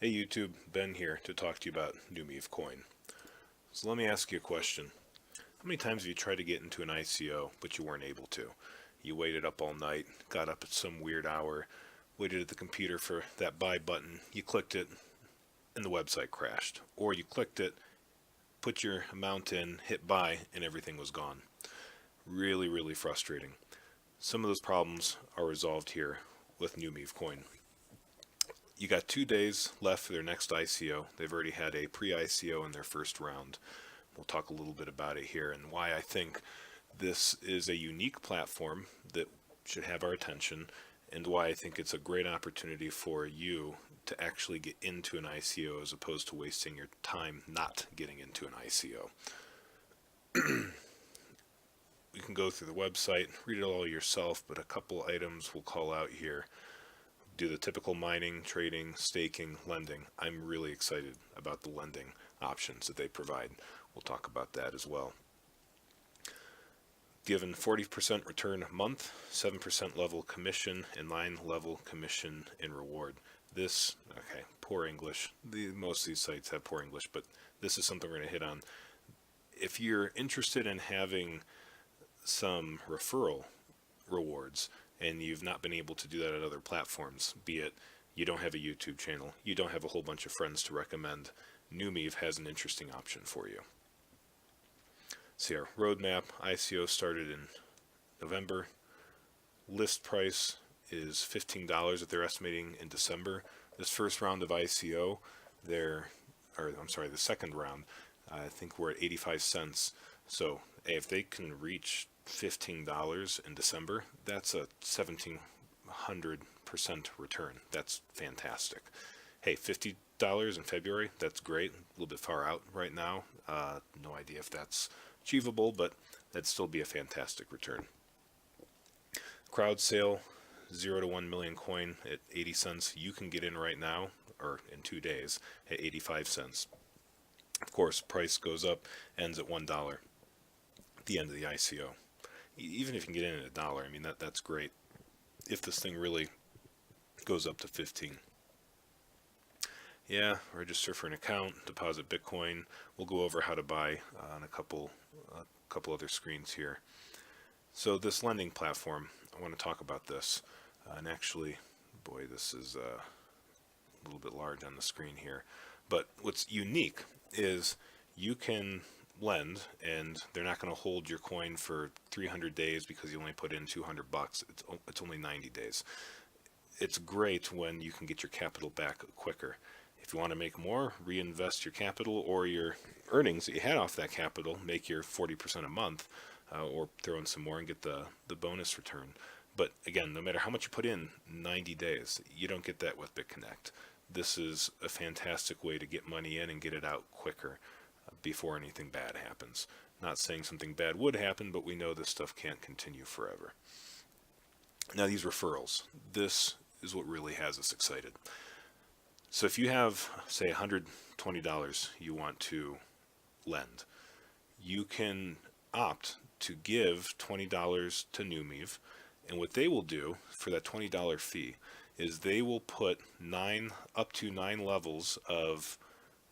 Hey YouTube, Ben here to talk to you about Numiv coin. So let me ask you a question. How many times have you tried to get into an ICO but you weren't able to? You waited up all night, got up at some weird hour, waited at the computer for that buy button, you clicked it, and the website crashed. Or you clicked it, put your amount in, hit buy, and everything was gone. Really, really frustrating. Some of those problems are resolved here with Numiv coin. You got 2 days left for their next ICO. They've already had a pre-ICO in their first round. We'll talk a little bit about it here and why I think this is a unique platform that should have our attention, and why I think it's a great opportunity for you to actually get into an ICO as opposed to wasting your time not getting into an ICO. You can go through the website, read it all yourself, but a couple items we'll call out here. Do the typical mining, trading, staking, lending. I'm really excited about the lending options that they provide. We'll talk about that as well. Given 40% return a month, 7% level commission, and 9 level commission in reward. This, okay, poor English. Most of these sites have poor English, but this is something we're going to hit on. If you're interested in having some referral rewards, and you've not been able to do that at other platforms, be it you don't have a YouTube channel, you don't have a whole bunch of friends to recommend, Numiv has an interesting option for you. See our roadmap. ICO started in November. List price is $15 that they're estimating in December. This first round of ICO, the second round, I think we're at 85 cents. So if they can reach $15 in December, that's a 1,700% return. That's fantastic. Hey, $50 in February, that's great. A little bit far out right now. No idea if that's achievable, but that'd still be a fantastic return. Crowd sale, 0 to 1 million coin at 80 cents. You can get in right now, or in 2 days, at 85 cents. Of course, price goes up, ends at $1 at the end of the ICO. Even if you can get in at $1, I mean, that's great. If this thing really goes up to 15. Yeah, register for an account, deposit Bitcoin. We'll go over how to buy on a couple other screens here. So this lending platform, I want to talk about this. And actually, boy, this is a little bit large on the screen here. But what's unique is you can lend, and they're not going to hold your coin for 300 days because you only put in $200. It's only 90 days. It's great when you can get your capital back quicker. If you want to make more, reinvest your capital or your earnings that you had off that capital, make your 40% a month, or throw in some more and get the bonus return. But again, no matter how much you put in, 90 days, you don't get that with BitConnect. This is a fantastic way to get money in and get it out quicker before anything bad happens. Not saying something bad would happen, but we know this stuff can't continue forever. Now these referrals, this is what really has us excited. So if you have, say, $120 you want to lend, you can opt to give $20 to Numiv, and what they will do for that $20 fee is they will put up to 9 levels of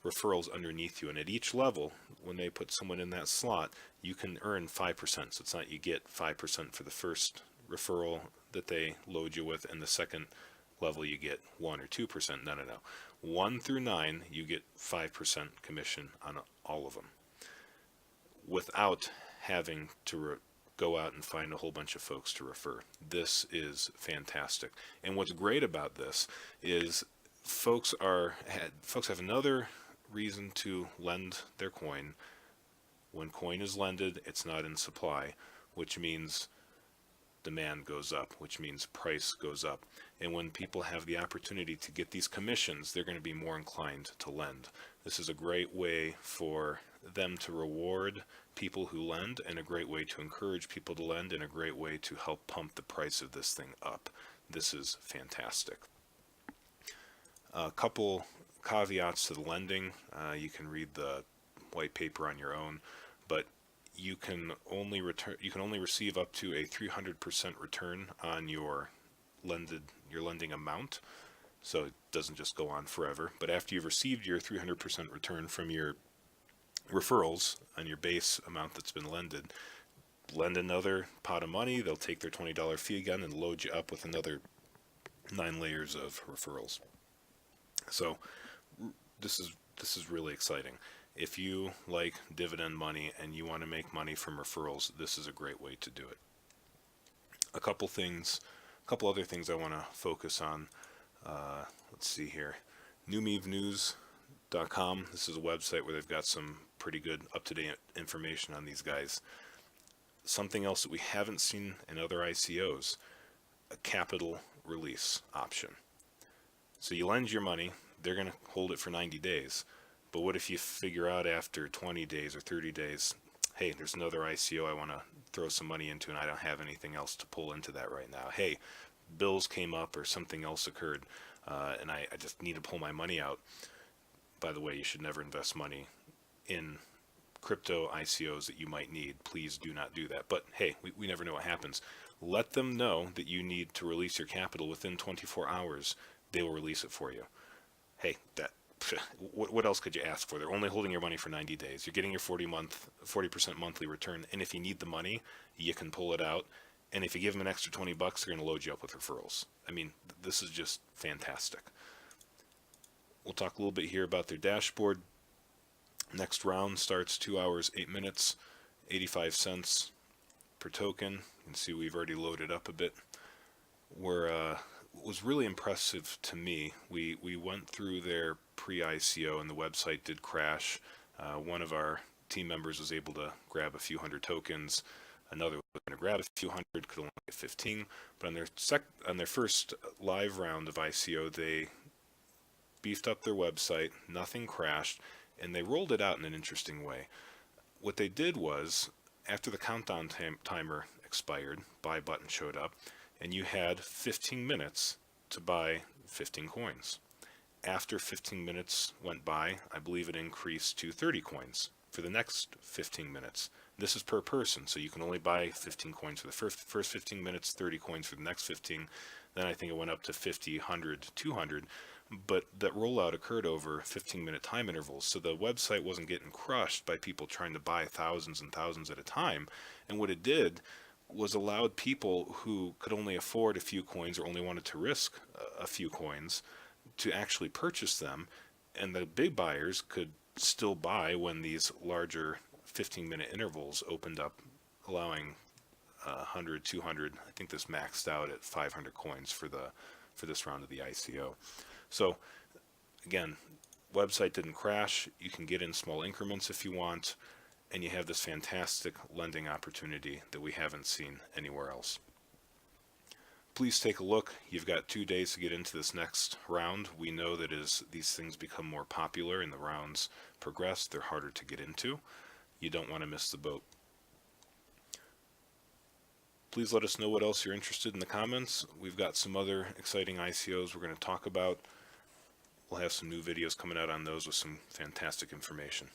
referrals underneath you, and at each level, when they put someone in that slot, you can earn 5%. So it's not you get 5% for the first referral that they load you with, and the second level you get 1 or 2%. No. 1 through 9, you get 5% commission on all of them, without having to go out and find a whole bunch of folks to refer. This is fantastic. And what's great about this is folks have another reason to lend their coin. When coin is lended, it's not in supply, which means demand goes up, which means price goes up. And when people have the opportunity to get these commissions, they're going to be more inclined to lend. This is a great way for them to reward people who lend, and a great way to encourage people to lend, and a great way to help pump the price of this thing up. This is fantastic. A couple caveats to the lending. You can read the white paper on your own, but you can only receive up to a 300% return on your lending amount. so it doesn't just go on forever. But after you've received your 300% return from your referrals on your base amount that's been lend another pot of money, they'll take their $20 fee again and load you up with another 9 layers of referrals. So this is really exciting. If you like dividend money and you want to make money from referrals, this is a great way to do it. A couple other things I want to focus on. Let's see here. NumivNews.com. This is a website where they've got some pretty good up-to-date information on these guys. Something else that we haven't seen in other ICOs, a capital release option. So you lend your money, they're going to hold it for 90 days. But what if you figure out after 20 days or 30 days, hey, there's another ICO I want to throw some money into and I don't have anything else to pull into that right now. Hey, bills came up or something else occurred and I just need to pull my money out. By the way, you should never invest money in crypto ICOs that you might need. Please do not do that. But hey, we never know what happens. Let them know that you need to release your capital within 24 hours. They will release it for you. Hey, what else could you ask for? They're only holding your money for 90 days. You're getting your 40% monthly return. And if you need the money, you can pull it out. And if you give them an extra $20, they're going to load you up with referrals. I mean, this is just fantastic. We'll talk a little bit here about their dashboard. Next round starts 2 hours, 8 minutes, 85 cents per token. You can see we've already loaded up a bit. What was really impressive to me, we went through their pre-ICO and the website did crash. One of our team members was able to grab a few hundred tokens. Another was going to grab a few hundred, could only get 15. But on their first live round of ICO, they beefed up their website, nothing crashed, and they rolled it out in an interesting way. What they did was, after the countdown timer expired, buy button showed up, and you had 15 minutes to buy 15 coins. After 15 minutes went by, I believe it increased to 30 coins for the next 15 minutes. This is per person, so you can only buy 15 coins for the first 15 minutes, 30 coins for the next 15. Then I think it went up to 50, 100, 200. But that rollout occurred over 15-minute time intervals, so the website wasn't getting crushed by people trying to buy thousands and thousands at a time. And what it did was allowed people who could only afford a few coins or only wanted to risk a few coins to actually purchase them, and the big buyers could still buy when these larger 15-minute intervals opened up, allowing 100, 200. I think this maxed out at 500 coins for this round of the ICO. So again, website didn't crash. You can get in small increments if you want, and you have this fantastic lending opportunity that we haven't seen anywhere else. Please take a look. You've got 2 days to get into this next round. We know that as these things become more popular and the rounds progress, they're harder to get into. You don't want to miss the boat. Please let us know what else you're interested in the comments. We've got some other exciting ICOs we're going to talk about. We'll have some new videos coming out on those with some fantastic information.